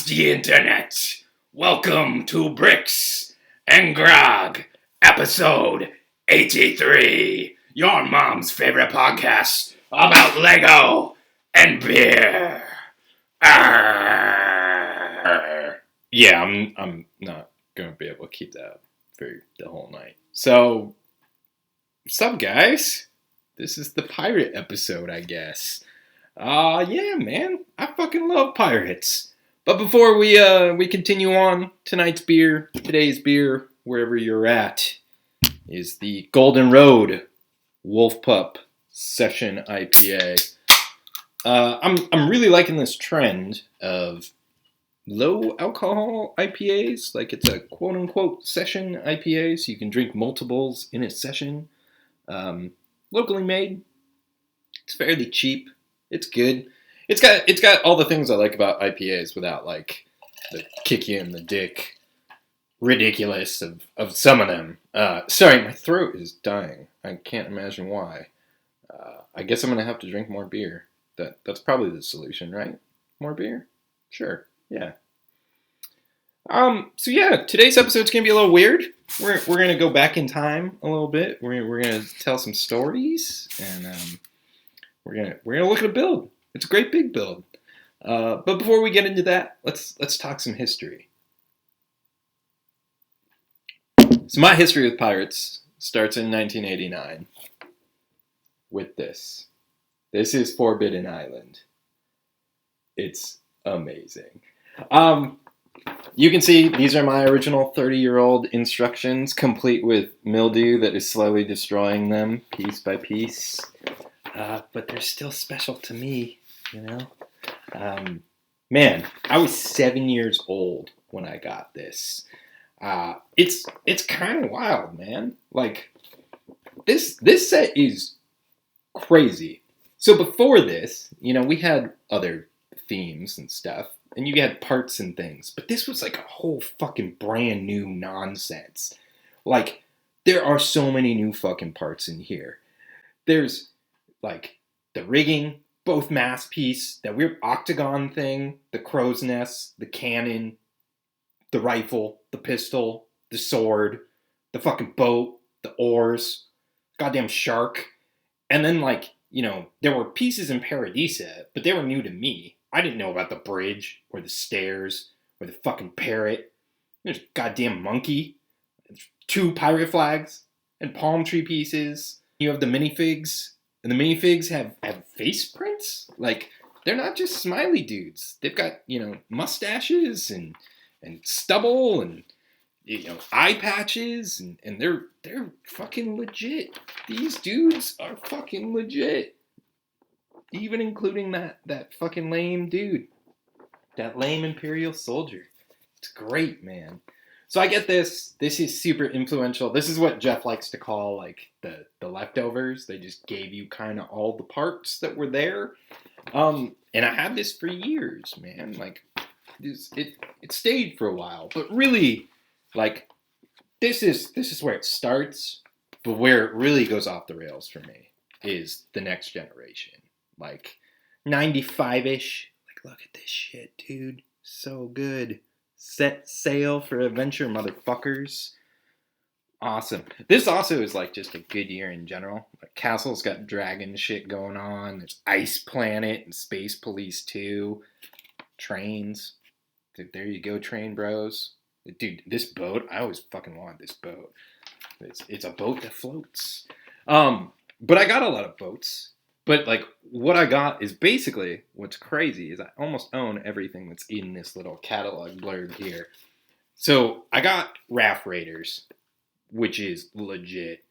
the internet. Welcome to Bricks and Grog, episode 83. Your mom's favorite podcast about Lego and beer. Arr. Yeah, I'm not gonna be able to keep that up for the whole night. So, what's up, guys? This is the pirate episode, I guess. Yeah, man, I fucking love pirates. But before we continue on, today's beer, wherever you're at, is the Golden Road Wolf Pup Session IPA. I'm really liking this trend of low alcohol IPAs. Like, it's a quote unquote session IPA, so you can drink multiples in a session. Locally made. It's fairly cheap. It's good. It's got all the things I like about IPAs without like the kick you in the dick ridiculous of some of them. Sorry, my throat is dying. I can't imagine why. I guess I'm gonna have to drink more beer. That's probably the solution, right? More beer? Sure. Yeah. So yeah, today's episode's gonna be a little weird. We're gonna go back in time a little bit. We're gonna tell some stories, and we're gonna look at a build. It's a great big build. But before we get into that, let's talk some history. So my history with pirates starts in 1989 with this. This is Forbidden Island. It's amazing. You can see these are my original 30-year-old instructions, complete with mildew that is slowly destroying them piece by piece. But they're still special to me, you know? Man, I was 7 years old when I got this. It's kind of wild, man. Like, this set is crazy. So before this, you know, we had other themes and stuff, and you had parts and things, but this was like a whole fucking brand new nonsense. Like, there are so many new fucking parts in here. There's like the rigging, both mass piece, that weird octagon thing, the crow's nest, the cannon, the rifle, the pistol, the sword, the fucking boat, the oars, goddamn shark. And then, like, you know, there were pieces in Paradisa, but they were new to me. I didn't know about the bridge, or the stairs, or the fucking parrot. There's a goddamn monkey. There's 2 pirate flags, and palm tree pieces. You have the minifigs. And the minifigs have face prints? Like, they're not just smiley dudes. They've got, you know, mustaches and stubble and, you know, eye patches, and they're fucking legit. These dudes are fucking legit. Even including that fucking lame dude. That lame Imperial soldier. It's great, man. So I get this. This is super influential. This is what Jeff likes to call, like, the leftovers. They just gave you kind of all the parts that were there. And I had this for years, man. Like, it stayed for a while. But really, like, this is where it starts. But where it really goes off the rails for me is the next generation. Like, 95-ish. Like, look at this shit, dude. So good. Set sail for adventure, motherfuckers. Awesome. This also is like just a good year in general. Like, Castle's got dragon shit going on. There's Ice Planet and Space Police 2. Trains. There you go, train bros. Dude, this boat, I always fucking wanted this boat. It's a boat that floats. But I got a lot of boats. But, like, what I got is basically, what's crazy is I almost own everything that's in this little catalog blurb here. So, I got Raft Raiders, which is legit.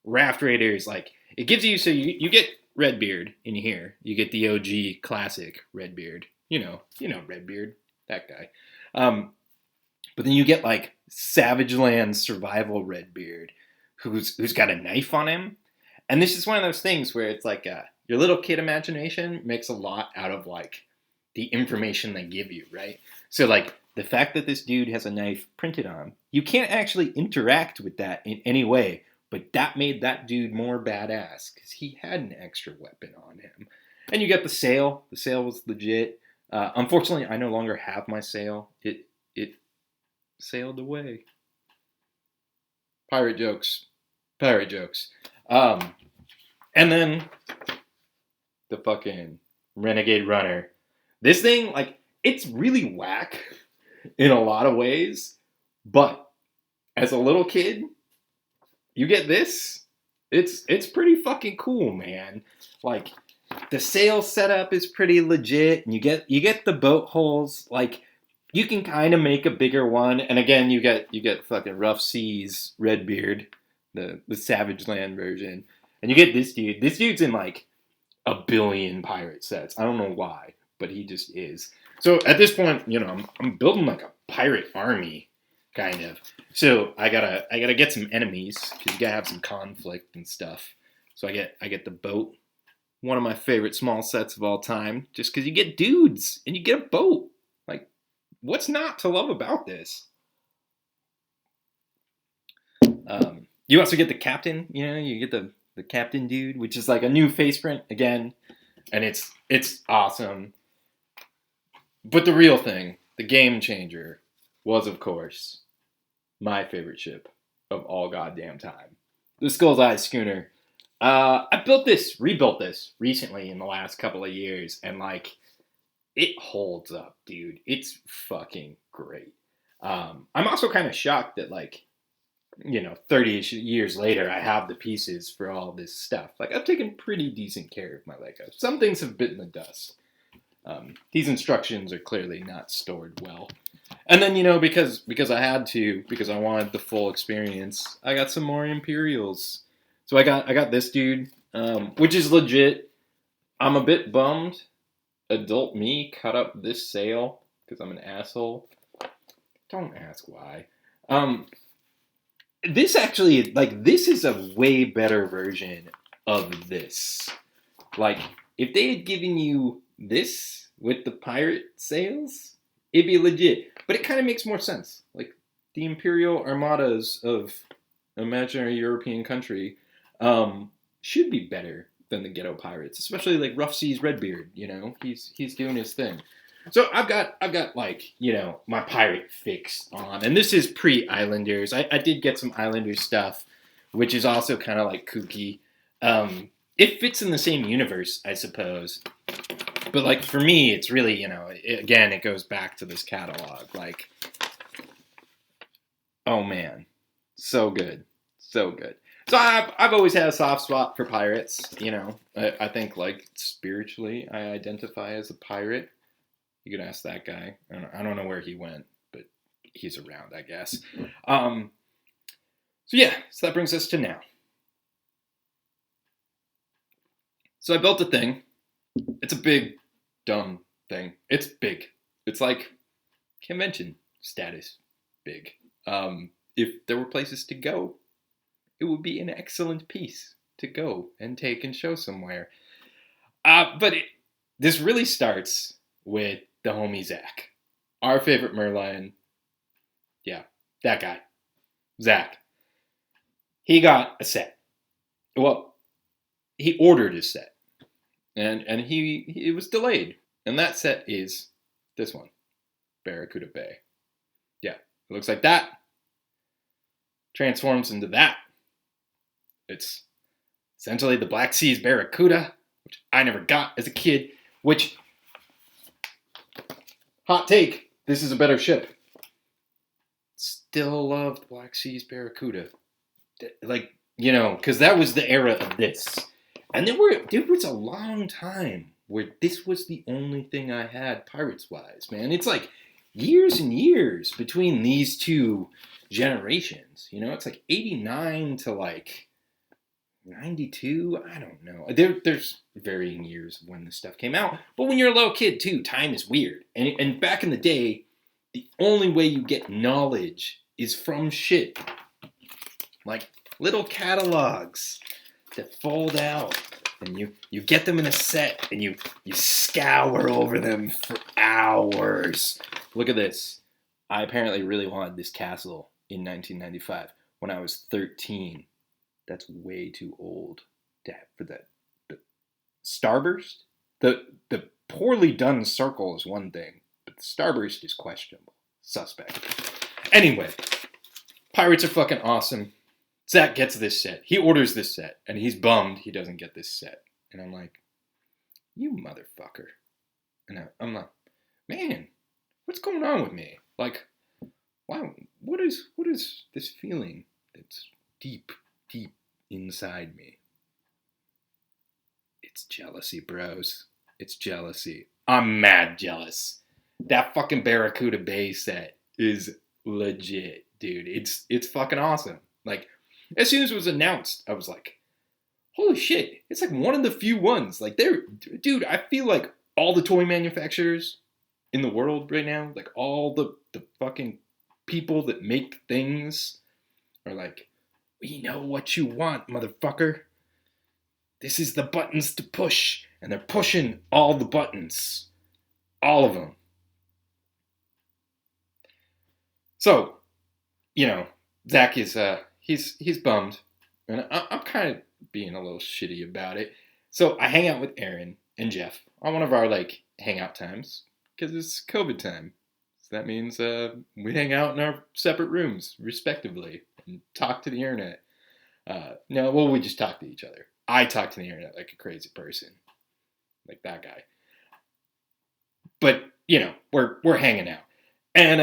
Raft Raiders, like, it gives you, so you get Redbeard in here. You get the OG classic Redbeard. You know Redbeard, that guy. But then you get, like, Savage Land Survival Redbeard, who's got a knife on him. And this is one of those things where it's like, your little kid imagination makes a lot out of, like, the information they give you, right? So, like, the fact that this dude has a knife printed on, you can't actually interact with that in any way, but that made that dude more badass, because he had an extra weapon on him. And you got the sail. The sail was legit. Unfortunately, I no longer have my sail. It sailed away. Pirate jokes. Pirate jokes. And then the fucking Renegade Runner. This thing, like, it's really whack in a lot of ways, but as a little kid, you get this. It's pretty fucking cool, man. Like, the sail setup is pretty legit, and you get the boat holes. Like, you can kind of make a bigger one, and again, you get fucking Rough Seas Redbeard, the Savage Land version, and you get this dude. This dude's in like a billion pirate sets. I don't know why, but he just is. So at this point, I'm building like a pirate army, kind of. So I gotta get some enemies because you gotta have some conflict and stuff. So I get the boat, one of my favorite small sets of all time, just because you get dudes and you get a boat. Like, what's not to love about this? You also get the captain. You get the captain dude, which is like a new face print again, and it's awesome. But the real thing, the game changer, was of course my favorite ship of all goddamn time, the Skull's Eye schooner. I rebuilt this recently in the last couple of years, and like, it holds up, dude. It's fucking great. I'm also kind of shocked that, like, 30 years later, I have the pieces for all this stuff. Like, I've taken pretty decent care of my Lego. Some things have bitten the dust. These instructions are clearly not stored well. And then, because I had to, because I wanted the full experience, I got some more Imperials. So I got this dude, which is legit. I'm a bit bummed. Adult me cut up this sail because I'm an asshole. Don't ask why. This actually, like, this is a way better version of this. Like, if they had given you this with the pirate sails, it'd be legit. But it kind of makes more sense. Like, the Imperial Armadas of imaginary European country should be better than the ghetto pirates, especially like Rough Seas Redbeard. He's doing his thing. So I've got like, my pirate fix on, and this is pre-Islanders. I did get some Islanders stuff, which is also kind of like kooky. It fits in the same universe, I suppose. But like, for me, it's really, again, it goes back to this catalog. Like, oh man, so good, so good. So I've always had a soft spot for pirates. I think, like, spiritually, I identify as a pirate. You could ask that guy. I don't know where he went, but he's around, I guess. So that brings us to now. So I built a thing. It's a big, dumb thing. It's big. It's like convention status big. If there were places to go, it would be an excellent piece to go and take and show somewhere. But this really starts with the homie Zach, our favorite Merlion. Yeah, that guy, Zach. He got a set. Well, he ordered his set, and it was delayed. And that set is this one, Barracuda Bay. Yeah, it looks like that. Transforms into that. It's essentially the Black Seas Barracuda, which I never got as a kid, which, hot take, this is a better ship. Still love the Black Seas Barracuda. Like, because that was the era of this. And there was a long time where this was the only thing I had pirates-wise, man. It's like years and years between these two generations. It's like 89 to like 92. I don't know. There's varying years of when this stuff came out. But when you're a little kid, too, time is weird. And back in the day, the only way you get knowledge is from shit. Like little catalogs that fold out. And you get them in a set, and you scour over them for hours. Look at this. I apparently really wanted this castle in 1995 when I was 13. That's way too old for that. The Starburst, the poorly done circle is one thing, but the starburst is questionable. Suspect. Anyway, pirates are fucking awesome. Zach gets this set. He orders this set, and he's bummed he doesn't get this set. And I'm like, you motherfucker. And I'm like, man, what's going on with me? Like, wow, what is this feeling that's deep inside me? It's jealousy, bros. It's jealousy. I'm mad jealous. That fucking Barracuda Bay set is legit, dude. It's fucking awesome. Like, as soon as it was announced, I was like, holy shit, it's like one of the few ones. Like, dude, I feel like all the toy manufacturers in the world right now, like all the fucking people that make things are like, we know what you want, motherfucker. This is the buttons to push. And they're pushing all the buttons. All of them. So, Zach is, he's bummed. And I'm kind of being a little shitty about it. So I hang out with Aaron and Jeff on one of our, hangout times. Because it's COVID time. So that means we hang out in our separate rooms, respectively. And talk to the internet. We just talk to each other. I talk to the internet like a crazy person. Like that guy. But, we're hanging out. And,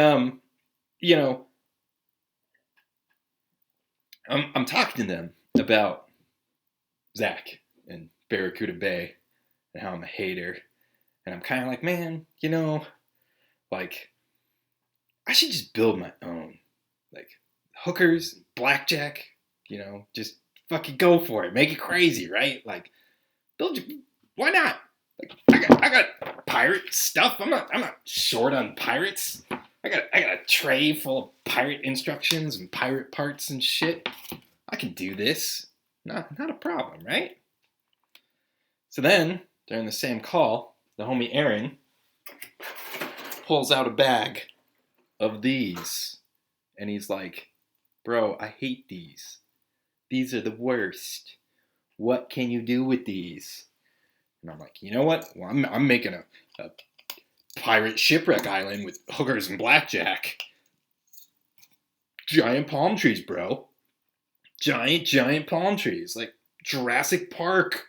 I'm talking to them about Zach and Barracuda Bay and how I'm a hater. And I'm kind of like, man, I should just build my own. Like, hookers, blackjack, just fucking go for it. Make it crazy, right? Like, why not? Like, I got pirate stuff. I'm not short on pirates. I got a tray full of pirate instructions and pirate parts and shit. I can do this. Not a problem, right? So then, during the same call, the homie Aaron pulls out a bag of these. And he's like, bro, I hate these. These are the worst. What can you do with these? And I'm like, you know what? Well, I'm making a pirate shipwreck island with hookers and blackjack. Giant palm trees, bro. Giant palm trees. Like Jurassic Park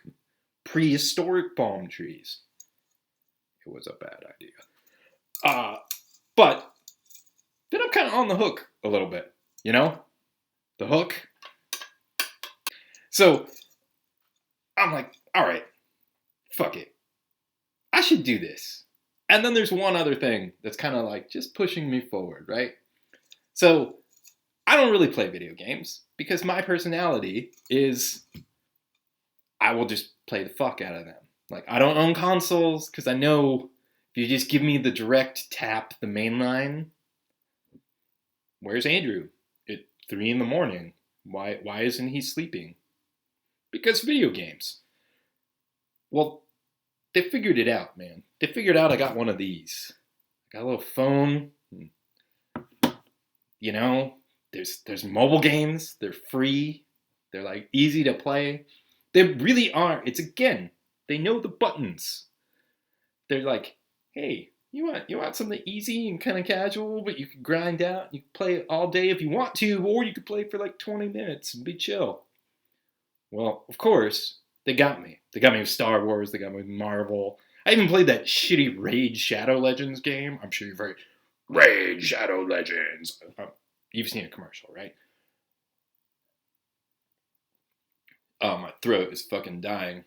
prehistoric palm trees. It was a bad idea. But then I'm kind of on the hook a little bit. The hook. So I'm like, all right, fuck it. I should do this. And then there's one other thing that's kind of like just pushing me forward, right? So I don't really play video games because my personality is I will just play the fuck out of them. Like, I don't own consoles because I know if you just give me the direct tap, the main line, where's Andrew at 3 a.m? Why isn't he sleeping? Because video games. Well, they figured it out, man. They figured out I got one of these. I got a little phone. There's mobile games. They're free. They're like easy to play. They really are. They know the buttons. They're like, hey, you want something easy and kind of casual, but you can grind out. You can play it all day if you want to, or you could play for like 20 minutes and be chill. Well, of course, they got me. They got me with Star Wars. They got me with Marvel. I even played that shitty Raid Shadow Legends game. I'm sure you've heard Raid Shadow Legends. You've seen a commercial, right? Oh, my throat is fucking dying.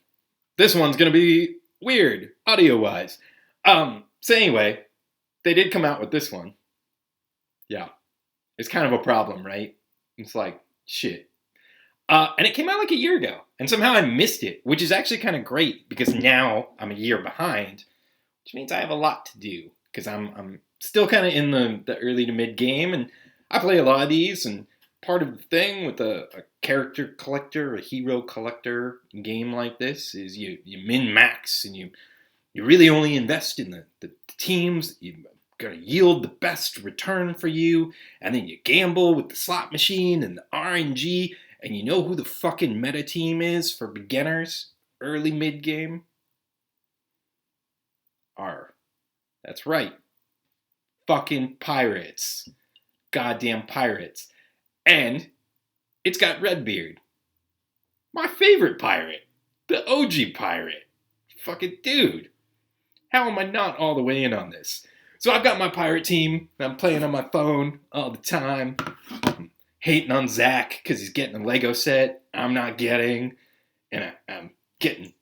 This one's gonna be weird, audio-wise. So anyway, they did come out with this one. Yeah. It's kind of a problem, right? It's like, shit. And it came out like a year ago. And somehow I missed it, which is actually kind of great because now I'm a year behind, which means I have a lot to do because I'm still kind of in the early to mid game. And I play a lot of these. And part of the thing with a character collector, a hero collector game like this is you min-max and you really only invest in the teams that you're going to yield the best return for you. And then you gamble with the slot machine and the RNG. And you know who the fucking meta team is for beginners? Early mid game? are. That's right. Fucking pirates. Goddamn pirates. And it's got Redbeard. My favorite pirate. The OG pirate. Fucking dude. How am I not all the way in on this? So I've got my pirate team. I'm playing on my phone all the time. I'm hating on Zach because he's getting a Lego set I'm not getting. And I'm getting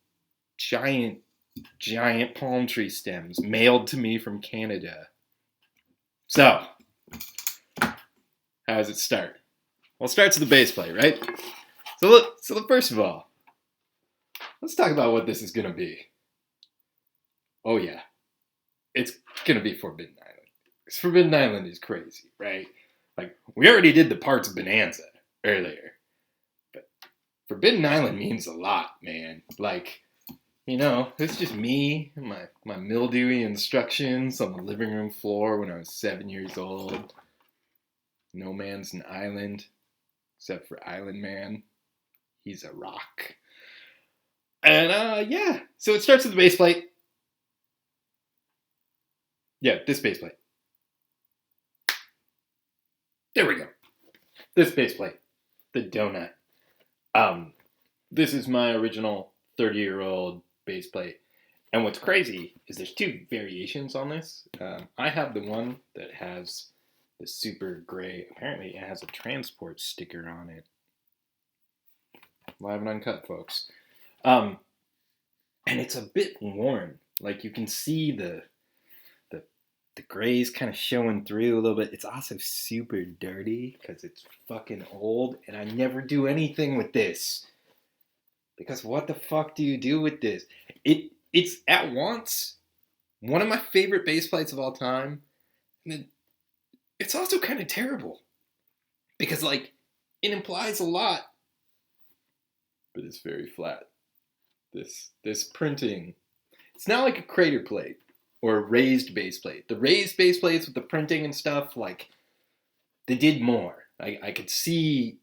giant palm tree stems mailed to me from Canada. So, how does it start? Well, it starts with the bass plate, right? So first of all, let's talk about what this is going to be. Oh yeah, it's going to be Forbidden Island. Because Forbidden Island is crazy, right? Like, we already did the parts of Bonanza earlier. But Forbidden Island means a lot, man. Like, you know, it's just me and my mildewy instructions on the living room floor when I was 7 years old. No man's an island, except for Island Man. He's a rock. And, yeah. So it starts with the bass plate. Yeah, this bass plate. There we go. This bass plate. The donut. This is my original 30-year-old bass plate. And what's crazy is there's two variations on this. I have the one that has the super gray. Apparently it has a transport sticker on it. Live and uncut, folks. And it's a bit worn. Like, you can see the gray's kind of showing through a little bit. It's also super dirty because it's fucking old, and I never do anything with this. Because what the fuck do you do with this? It's at once one of my favorite bass plates of all time, and then it's also kind of terrible. Because, like, it implies a lot, but it's very flat. This printing, it's not like a crater plate or a raised bass plate. The raised bass plates with the printing and stuff, like, they did more. I could see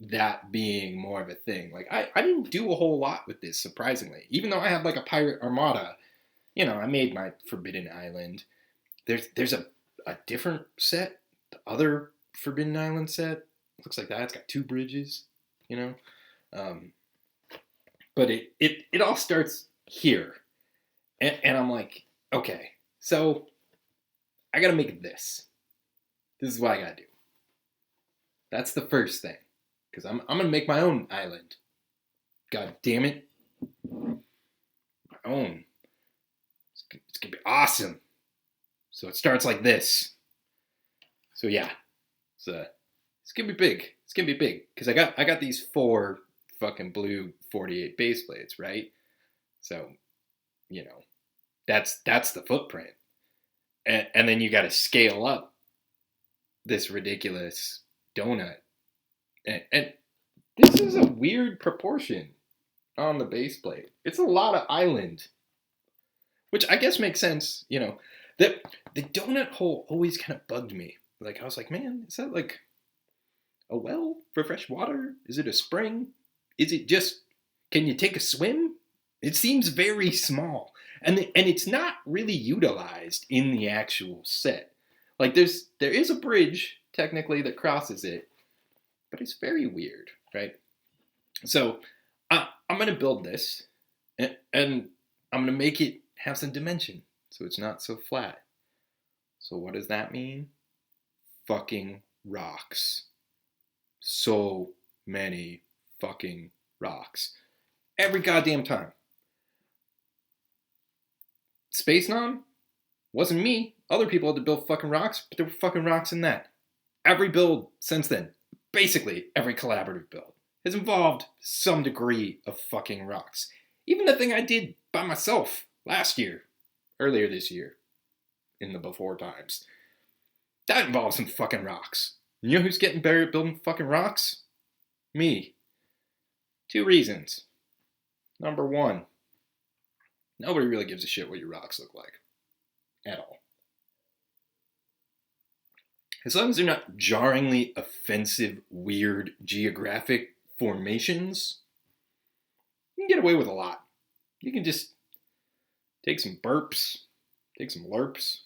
that being more of a thing. Like, I didn't do a whole lot with this, surprisingly. Even though I had, like, a Pirate Armada, you know, I made my Forbidden Island. There's a different set, the other Forbidden Island set. Looks like that. It's got two bridges, you know. But it all starts here. And I'm like, okay, so I gotta make this. This is what I gotta do. That's the first thing. Because I'm gonna make my own island. God damn it. My own. It's gonna be awesome. So it starts like this. So yeah. It's gonna be big. It's gonna be big. Because I got these 4 fucking blue 48 bass plates, right? So, you know, that's the footprint. And then you got to scale up this ridiculous donut. And this is a weird proportion on the base plate. It's a lot of island, which I guess makes sense. You know, the donut hole always kind of bugged me. Like, I was like, man, is that like a well for fresh water? Is it a spring? Is it just, can you take a swim? It seems very small. And it's not really utilized in the actual set. Like, there is a bridge, technically, that crosses it, but it's very weird, right? So, I'm going to build this, and I'm going to make it have some dimension, so it's not so flat. So what does that mean? Fucking rocks. So many fucking rocks. Every goddamn time. Space Non? Wasn't me. Other people had to build fucking rocks, but there were fucking rocks in that. Every build since then, basically every collaborative build, has involved some degree of fucking rocks. Even the thing I did by myself earlier this year, in the before times, that involves some fucking rocks. You know who's getting better at building fucking rocks? Me. 2 reasons. Number 1, nobody really gives a shit what your rocks look like. At all. As long as they're not jarringly offensive, weird geographic formations, you can get away with a lot. You can just take some burps, take some lerps,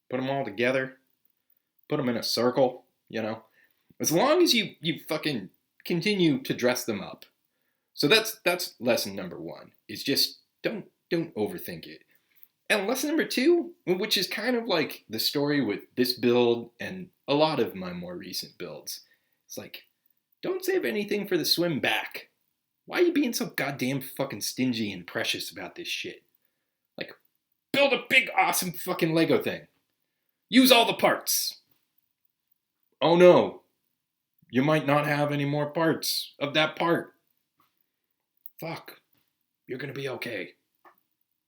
put them all together, put them in a circle, you know. As long as you fucking continue to dress them up. So that's lesson number 1, is just don't overthink it. And lesson number 2, which is kind of like the story with this build and a lot of my more recent builds, it's like, don't save anything for the swim back. Why are you being so goddamn fucking stingy and precious about this shit? Like, build a big awesome fucking Lego thing. Use all the parts. Oh no, you might not have any more parts of that part. Fuck, you're gonna be okay.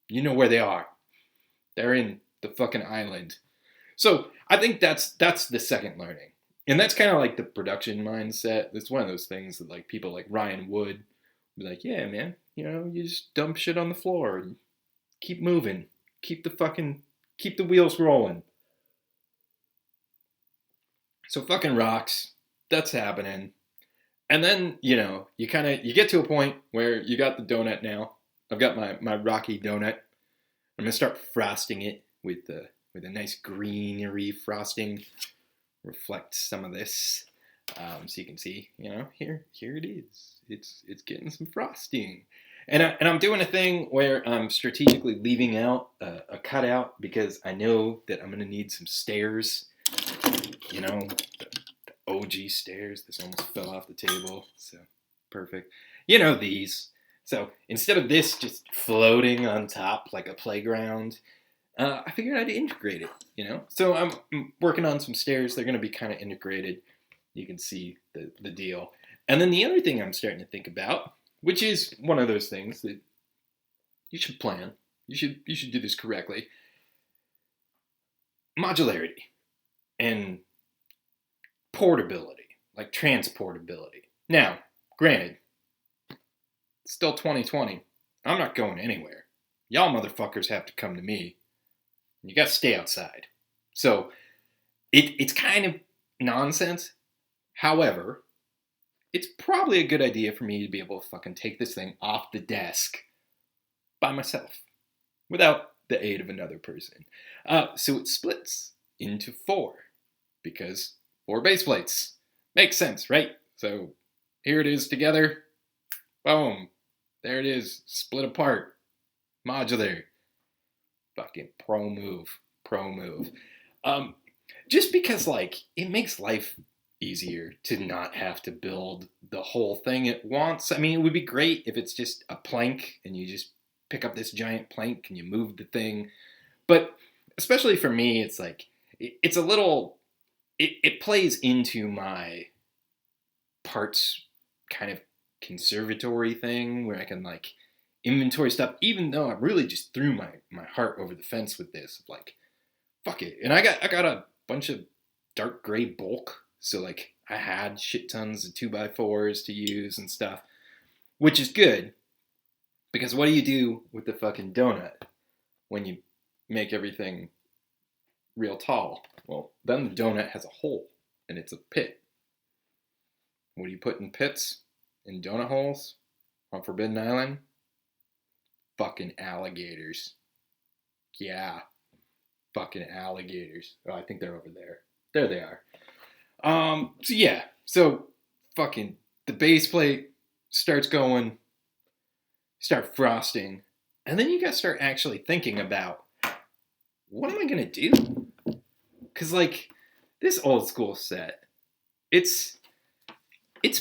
You know where they are. They're in the fucking island. So I think that's the second learning. And that's kind of like the production mindset. It's one of those things that like people like Ryan Wood be like, yeah, man, you know, you just dump shit on the floor and keep moving. Keep the wheels rolling. So fucking rocks. That's happening. And then, you know, you get to a point where you got the donut now. I've got my rocky donut. I'm gonna start frosting it with a nice greenery frosting. Reflect some of this, so you can see, you know, here it is. It's getting some frosting, and I'm doing a thing where I'm strategically leaving out a cutout because I know that I'm gonna need some stairs. You know, the OG stairs. This almost fell off the table, so perfect. You know these. So instead of this just floating on top like a playground, I figured I'd integrate it, you know? So I'm working on some stairs. They're going to be kind of integrated. You can see the deal. And then the other thing I'm starting to think about, which is one of those things that you should plan. You should do this correctly. Modularity and portability, like transportability. Now, granted, it's still 2020. I'm not going anywhere. Y'all motherfuckers have to come to me. You got to stay outside. So it's kind of nonsense. However, it's probably a good idea for me to be able to fucking take this thing off the desk by myself without the aid of another person. So it splits into 4 because 4 base plates. Makes sense, right? So here it is together. Boom. There it is. Split apart. Modular. Fucking pro move. Just because, like, it makes life easier to not have to build the whole thing at once. I mean, it would be great if it's just a plank and you just pick up this giant plank and you move the thing. But especially for me, it's like, it's a little, it plays into my parts kind of conservatory thing where I can, like, inventory stuff, even though I really just threw my heart over the fence with this. Like, fuck it. And I got a bunch of dark gray bulk, so like I had shit tons of 2x4s to use and stuff, which is good, because what do you do with the fucking donut when you make everything real tall? Well, then the donut has a hole, and it's a pit. What do you put in pits? In donut holes? On Forbidden Island? Fucking alligators. Yeah. Fucking alligators. Oh, I think they're over there. There they are. So yeah. So fucking the base plate starts going. Start frosting. And then you gotta start actually thinking about, what am I gonna do? Because, like, this old school set, it's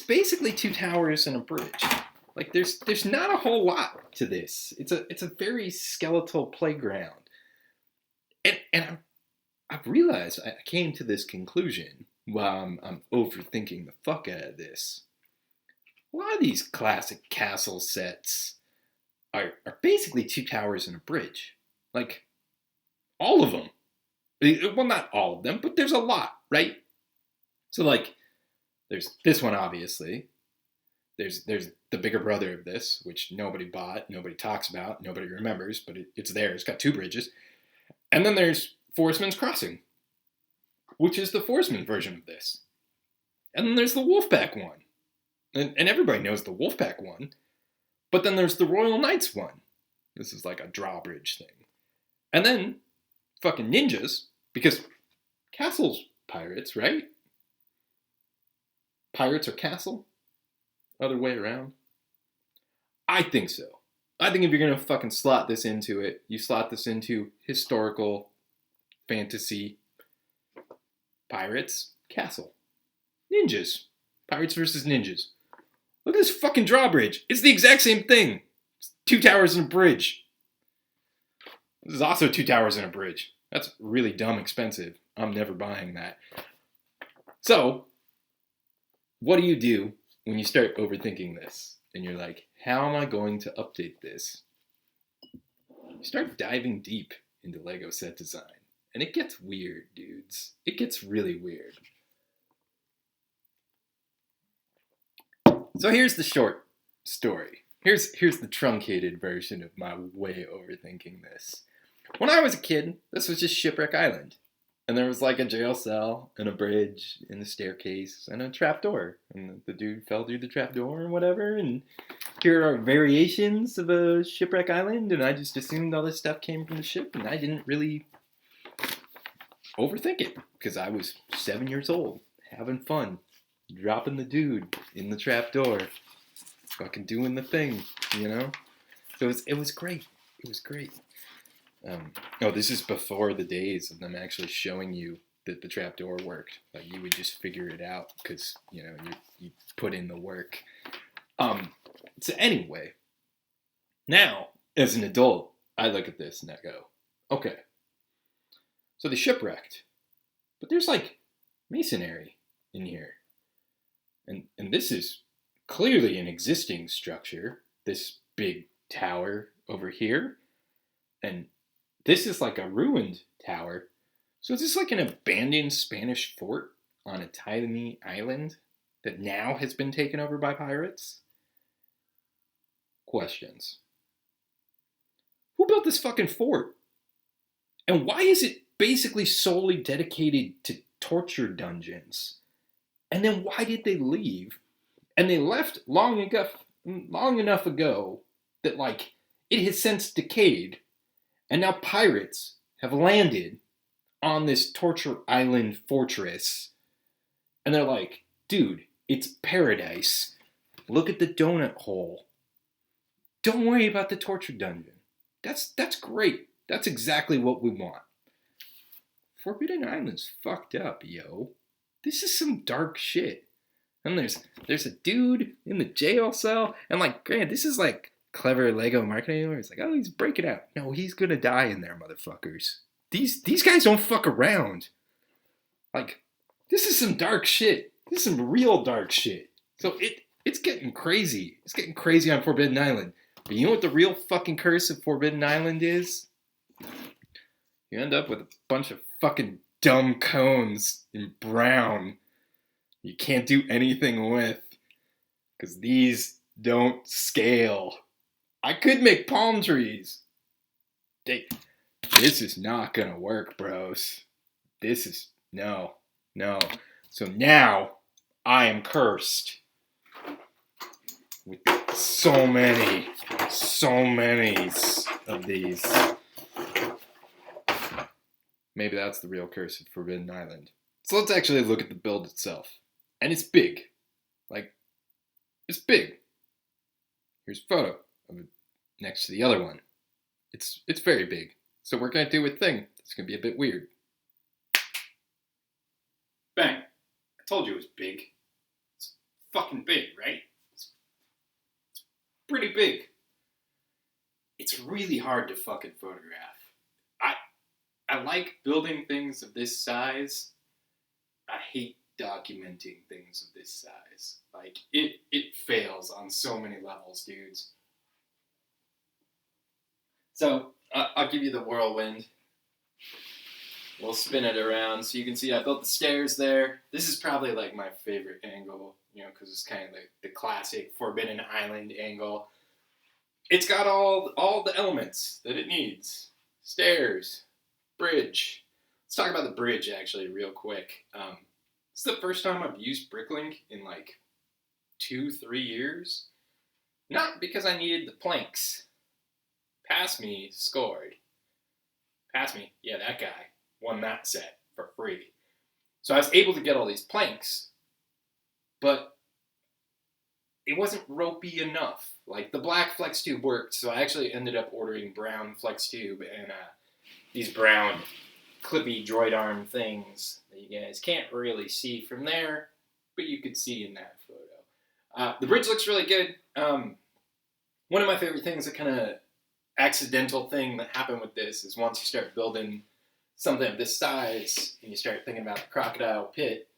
basically 2 towers and a bridge. Like, there's not a whole lot to this. It's a very skeletal playground. And I've realized, I came to this conclusion while I'm overthinking the fuck out of this. A lot of these classic castle sets are basically 2 towers and a bridge. Like, all of them. Well, not all of them, but there's a lot, right? So, like, there's this one, obviously. There's the bigger brother of this, which nobody bought, nobody talks about, nobody remembers, but it's there. It's got 2 bridges. And then there's Forestman's Crossing, which is the Forestman version of this. And then there's the Wolfpack one. And everybody knows the Wolfpack one. But then there's the Royal Knights one. This is like a drawbridge thing. And then fucking ninjas, because castle's pirates, right? Pirates are castle? Other way around? I think so. I think if you're gonna fucking slot this into it, you slot this into historical fantasy pirates, castle. Ninjas. Pirates versus ninjas. Look at this fucking drawbridge. It's the exact same thing. It's 2 towers and a bridge. This is also 2 towers and a bridge. That's really dumb expensive. I'm never buying that. So, what do you do when you start overthinking this? And you're like, how am I going to update this? You start diving deep into Lego set design. And it gets weird, dudes. It gets really weird. So here's the short story. Here's the truncated version of my way overthinking this. When I was a kid, this was just Shipwreck Island. And there was like a jail cell and a bridge and a staircase and a trapdoor. And the dude fell through the trapdoor or whatever. And here are variations of a Shipwreck Island. And I just assumed all this stuff came from the ship. And I didn't really overthink it. Because I was 7 years old, having fun. Dropping the dude in the trapdoor. Fucking doing the thing, you know? So it was great. It was great. This is before the days of them actually showing you that the trapdoor worked. Like, you would just figure it out because, you know, you put in the work. So anyway, now, as an adult, I look at this and I go, okay, so they shipwrecked, but there's, like, masonry in here. And this is clearly an existing structure, this big tower over here. And this is like a ruined tower. So is this like an abandoned Spanish fort on a tiny island that now has been taken over by pirates? Questions. Who built this fucking fort? And why is it basically solely dedicated to torture dungeons? And then why did they leave? And they left long enough ago that, like, it has since decayed. And now pirates have landed on this torture island fortress. And they're like, dude, it's paradise. Look at the donut hole. Don't worry about the torture dungeon. That's great. That's exactly what we want. Forbidden Island's fucked up, yo. This is some dark shit. And there's a dude in the jail cell, and like, granted, this is like clever Lego marketing where it's like, oh, he's breaking out. No, he's gonna die in there, motherfuckers. These guys don't fuck around. Like, this is some dark shit. This is some real dark shit. So it's getting crazy. It's getting crazy on Forbidden Island. But you know what the real fucking curse of Forbidden Island is? You end up with a bunch of fucking dumb cones in brown you can't do anything with, because these don't scale. I could make palm trees. This is not gonna work, bros. This is, no. So now, I am cursed with so many of these. Maybe that's the real curse of Forbidden Island. So let's actually look at the build itself. And it's big. Like, it's big. Here's a photo of it next to the other one. It's very big. So we're going to do a thing. It's going to be a bit weird. Bang. I told you it was big. It's fucking big, right? It's pretty big. It's really hard to fucking photograph. I like building things of this size. I hate documenting things of this size. Like, it fails on so many levels, dudes. So, I'll give you the whirlwind. We'll spin it around so you can see I built the stairs there. This is probably like my favorite angle, you know, because it's kind of like the classic Forbidden Island angle. It's got all the elements that it needs. Stairs, bridge. Let's talk about the bridge actually real quick. This is the first time I've used Bricklink in like 2-3 years. Not because I needed the planks. Pass Me scored. Pass me. Yeah, that guy won that set for free. So I was able to get all these planks, but it wasn't ropey enough. Like, the black flex tube worked, so I actually ended up ordering brown flex tube and these brown clippy droid arm things that you guys can't really see from there, but you could see in that photo. The bridge looks really good. One of my favorite things, that kind of accidental thing that happened with this, is once you start building something of this size and you start thinking about the crocodile pit,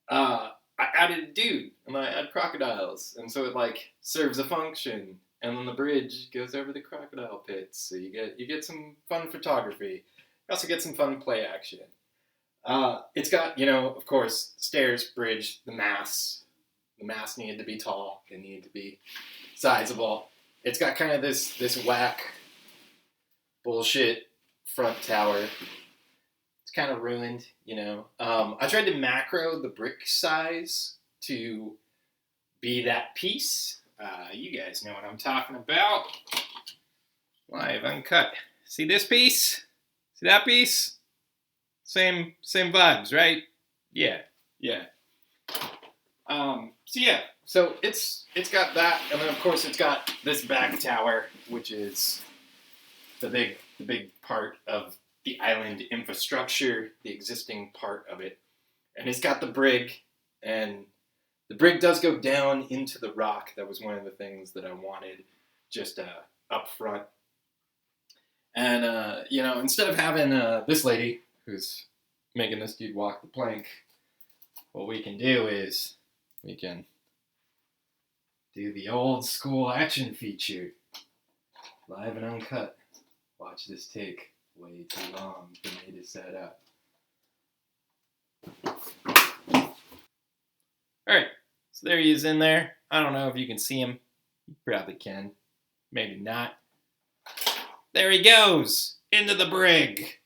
I added a dude and I add crocodiles, and so it like serves a function, and then the bridge goes over the crocodile pits, so you get some fun photography. You also get some fun play action. It's got, of course, stairs, bridge, the mass. The mass needed to be tall. It needed to be sizable. It's got kind of this whack bullshit front tower. It's kind of ruined, I tried to macro the brick size to be that piece. You guys know what I'm talking about. Live Uncut. See this piece? See that piece? Same vibes, right? Yeah. So it's got that, and then of course it's got this back tower, which is the big part of the island infrastructure, the existing part of it. And it's got the brig, and the brig does go down into the rock. That was one of the things that I wanted just up front. And, instead of having this lady who's making this dude walk the plank, what we can do is we can do the old school action feature. Live and uncut. Watch this take way too long for me to set up. Alright, so there he is in there. I don't know if you can see him. You probably can. Maybe not. There he goes! Into the brig!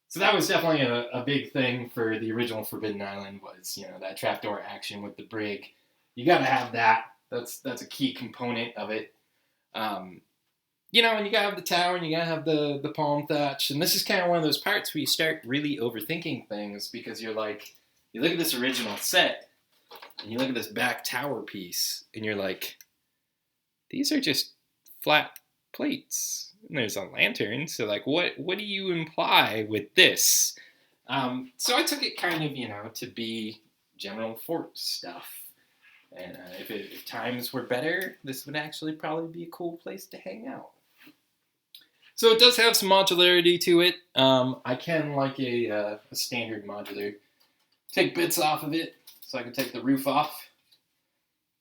So that was definitely a big thing for the original Forbidden Island, was, that trapdoor action with the brig. You gotta have that. That's a key component of it. And you gotta have the tower, and you gotta have the palm thatch. And this is kind of one of those parts where you start really overthinking things, because you're like, you look at this original set, and you look at this back tower piece, and you're like, these are just flat plates. And there's a lantern, so like, what do you imply with this? So I took it kind of, to be general fort stuff. And if times were better, this would actually probably be a cool place to hang out. So it does have some modularity to it. I can, like a standard modular, take bits off of it, so I can take the roof off.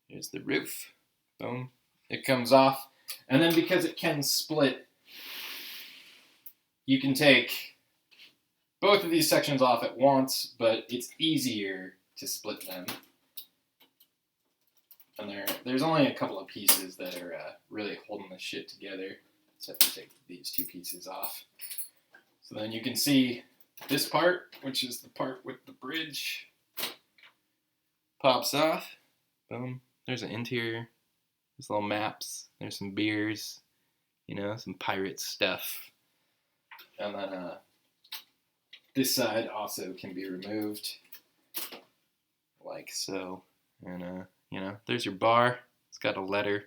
Here's the roof. Boom. It comes off. And then because it can split, you can take both of these sections off at once, but it's easier to split them. And there's only a couple of pieces that are really holding this shit together. So I have to take these two pieces off. So then you can see this part, which is the part with the bridge, pops off. Boom. There's an interior. There's little maps. There's some beers. Some pirate stuff. And then this side also can be removed, like so. And there's your bar. It's got a letter.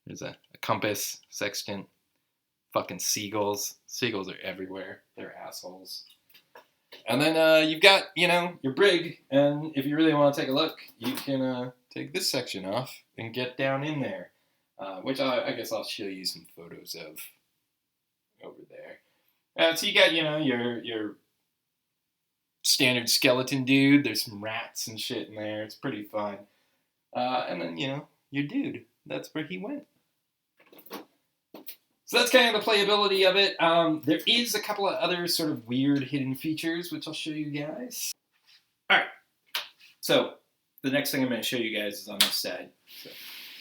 There's a compass, sextant, fucking seagulls. Seagulls are everywhere. They're assholes. And then you've got, your brig. And if you really want to take a look, you can take this section off and get down in there, which I guess I'll show you some photos of over there. So you got, your standard skeleton dude. There's some rats and shit in there. It's pretty fun. And then, your dude. That's where he went. So that's kind of the playability of it. There is a couple of other sort of weird hidden features, which I'll show you guys. Alright. So, the next thing I'm going to show you guys is on this side. So,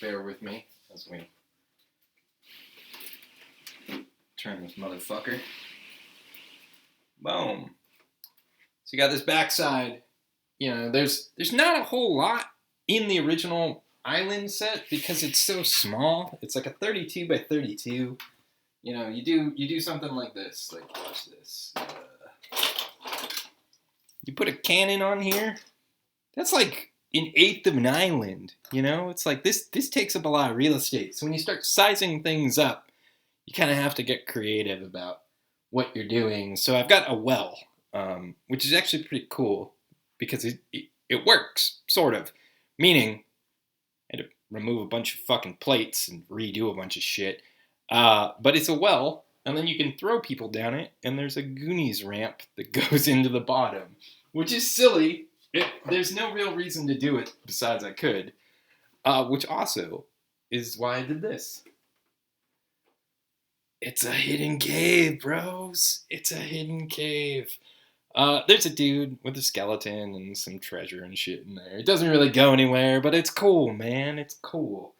bear with me as we turn this motherfucker. Boom. So you got this backside. There's not a whole lot in the original island set because it's so small. It's like a 32 by 32. you do something like this. Like, watch this. You put a cannon on here. That's like an eighth of an island. It's like this takes up a lot of real estate. So when you start sizing things up, you kind of have to get creative about what you're doing. So I've got a well, which is actually pretty cool because it works, sort of. Meaning, I had to remove a bunch of fucking plates and redo a bunch of shit. But it's a well, and then you can throw people down it, and there's a Goonies ramp that goes into the bottom, which is silly. There's no real reason to do it besides I could, which also is why I did this. It's a hidden cave, bros. It's a hidden cave. There's a dude with a skeleton and some treasure and shit in there. It doesn't really go anywhere, but it's cool, man. It's cool.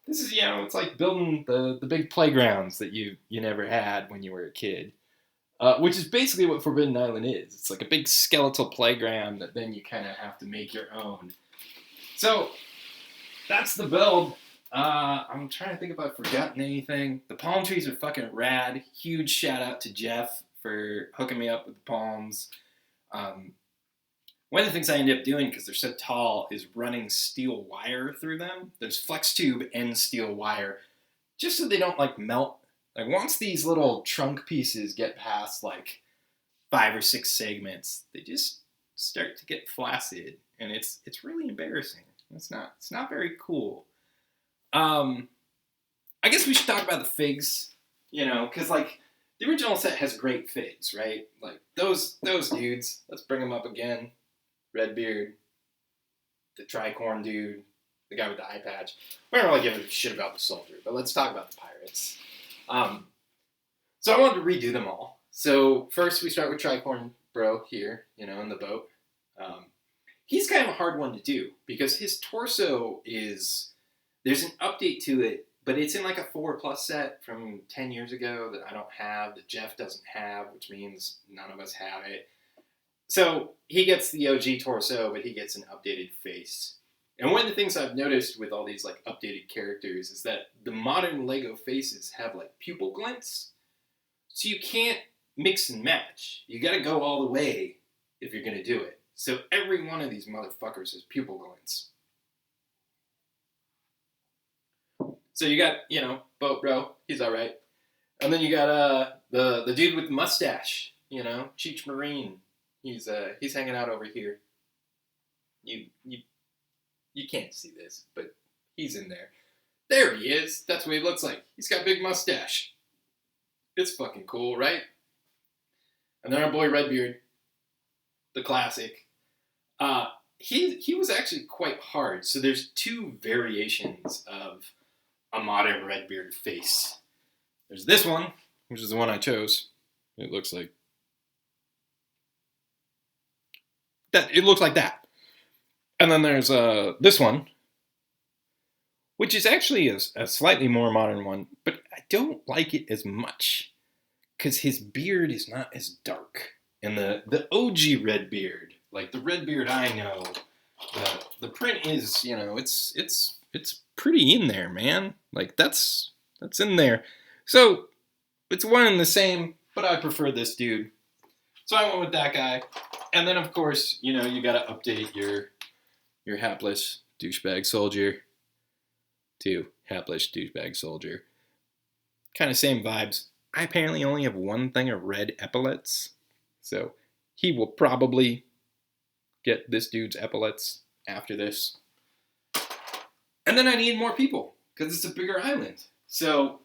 This is, it's like building the big playgrounds that you never had when you were a kid. Which is basically what Forbidden Island is. It's like a big skeletal playground that then you kind of have to make your own. So, that's the build. I'm trying to think if I've forgotten anything. The palm trees are fucking rad. Huge shout out to Jeff for hooking me up with the palms. One of the things I ended up doing, because they're so tall, is running steel wire through them. There's flex tube and steel wire, just so they don't, melt. Like, once these little trunk pieces get past, 5 or 6 segments, they just start to get flaccid, and it's really embarrassing. It's not very cool. I guess we should talk about the figs, because, the original set has great figs, right? Like, those dudes, let's bring them up again. Redbeard, the tricorn dude, the guy with the eye patch. We don't really give a shit about the soldier, but let's talk about the pirates. So I wanted to redo them all. So first we start with Tricorn Bro here, in the boat. He's kind of a hard one to do because his torso there's an update to it, but it's in a 4+ set from 10 years ago that I don't have, that Jeff doesn't have, which means none of us have it. So he gets the OG torso, but he gets an updated face. And one of the things I've noticed with all these updated characters is that the modern Lego faces have pupil glints. So you can't mix and match. You gotta go all the way if you're gonna do it. So every one of these motherfuckers has pupil glints. So you got, Boat Bro, he's alright. And then you got the dude with the mustache, Cheech Marine. He's hanging out over here. You can't see this, but he's in there. There he is. That's what he looks like. He's got a big mustache. It's fucking cool, right? And then our boy Redbeard, the classic. He was actually quite hard. So there's 2 variations of a modern Redbeard face. There's this one, which is the one I chose. It looks like that. It looks like that. And then there's this one, which is actually a slightly more modern one, but I don't like it as much because his beard is not as dark. And the OG Redbeard, the Redbeard I know, the print is, it's pretty in there, man. That's in there. So it's one and the same, but I prefer this dude. So I went with that guy. And then of course, you gotta update your hapless douchebag soldier to hapless douchebag soldier. Kind of same vibes. I apparently only have one thing of red epaulets, so he will probably get this dude's epaulets after this. And then I need more people, because it's a bigger island. So,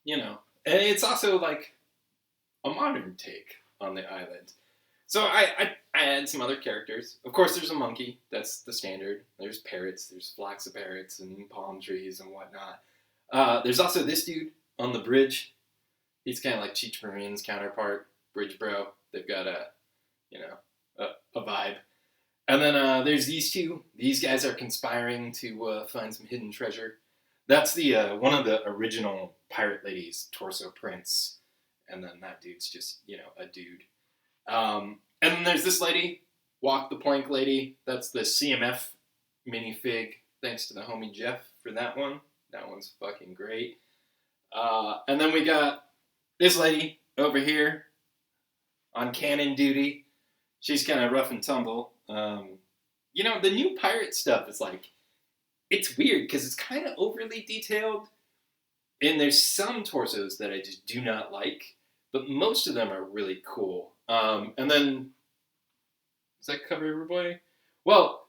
and it's also a modern take on the island. So I add some other characters. Of course, there's a monkey. That's the standard. There's parrots. There's flocks of parrots and palm trees and whatnot. There's also this dude on the bridge. He's kind of like Cheech Marine's counterpart, Bridge Bro. They've got a vibe. And then there's these 2. These guys are conspiring to find some hidden treasure. That's the one of the original pirate ladies' torso prints. And then that dude's just, a dude. And then there's this lady, Walk the Plank lady. That's the CMF minifig. Thanks to the homie Jeff for that one. That one's fucking great. And then we got this lady over here on cannon duty. She's kind of rough and tumble. The new pirate stuff is like, it's weird because it's kind of overly detailed. And there's some torsos that I just do not like, but most of them are really cool. And then, does that cover everybody? Well,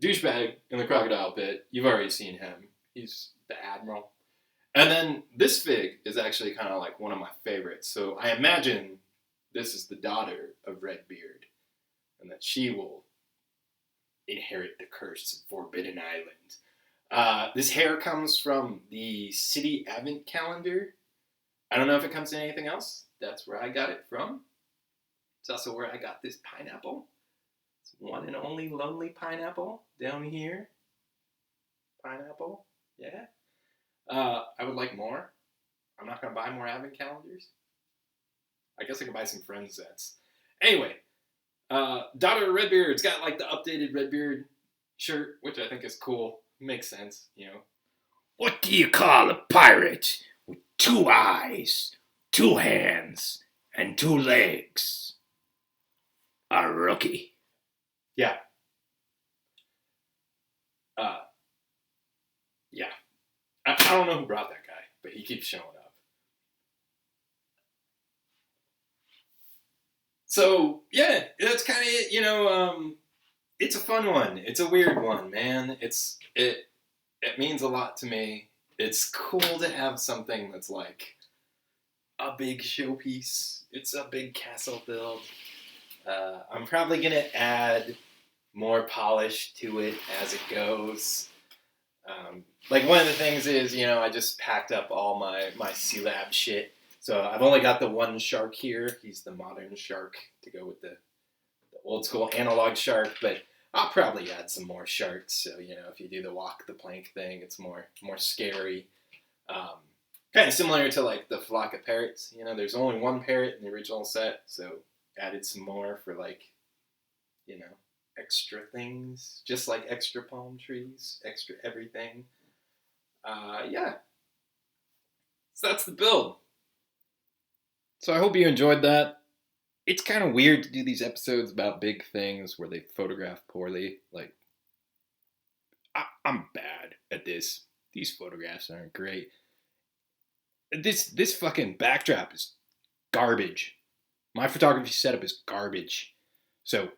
Douchebag in the Crocodile Pit, you've already seen him. He's the Admiral. And then this fig is actually kind of like one of my favorites. So I imagine this is the daughter of Redbeard, and that she will inherit the curse of Forbidden Island. This hair comes from the City Advent calendar. I don't know if it comes in anything else. That's where I got it from. It's also where I got this pineapple. It's one and only lonely pineapple down here. Pineapple, yeah. I would like more. I'm not going to buy more Advent calendars. I guess I can buy some friend sets. Anyway, Daughter of Redbeard's got like the updated Redbeard shirt, which I think is cool. Makes sense, you know. What do you call a pirate with 2 eyes, 2 hands, and 2 legs? A rookie. Yeah. Yeah. I don't know who brought that guy, but he keeps showing up. So, yeah, that's kind of it, it's a fun one. It's a weird one, man. It means a lot to me. It's cool to have something that's like a big showpiece. It's a big castle build. I'm probably going to add more polish to it as it goes. Like one of the things is, I just packed up all my C-Lab shit. So I've only got the one shark here. He's the modern shark to go with the old school analog shark, but I'll probably add some more sharks. So, if you do the walk the plank thing, it's more scary. Kind of similar to like the flock of parrots. There's only one parrot in the original set, so added some more for like, extra things, just like extra palm trees, extra everything. Yeah. So that's the build. So I hope you enjoyed that. It's kind of weird to do these episodes about big things where they photograph poorly. Like, I'm bad at this. These photographs aren't great. This fucking backdrop is garbage. My photography setup is garbage. So,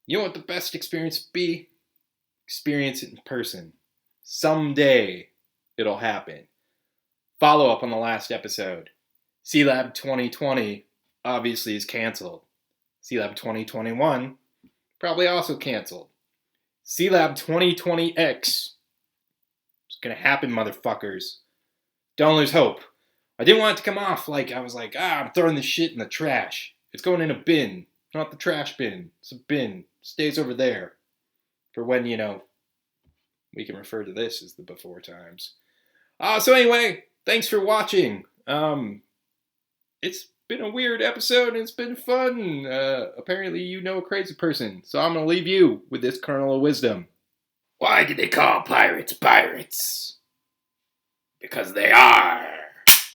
you know what the best experience would be? Experience it in person. Someday it'll happen. Follow up on the last episode. C-Lab 2020 obviously is canceled. C-Lab 2021 probably also canceled. C-Lab 2020X. It's gonna happen, motherfuckers. Don't lose hope. I didn't want it to come off like I was like, I'm throwing this shit in the trash. It's going in a bin, not the trash bin. It's a bin. Stays over there. For when, we can refer to this as the before times. So anyway, thanks for watching. It's been a weird episode and it's been fun. Apparently you know a crazy person, so I'm going to leave you with this kernel of wisdom. Why do they call pirates pirates? Because they are.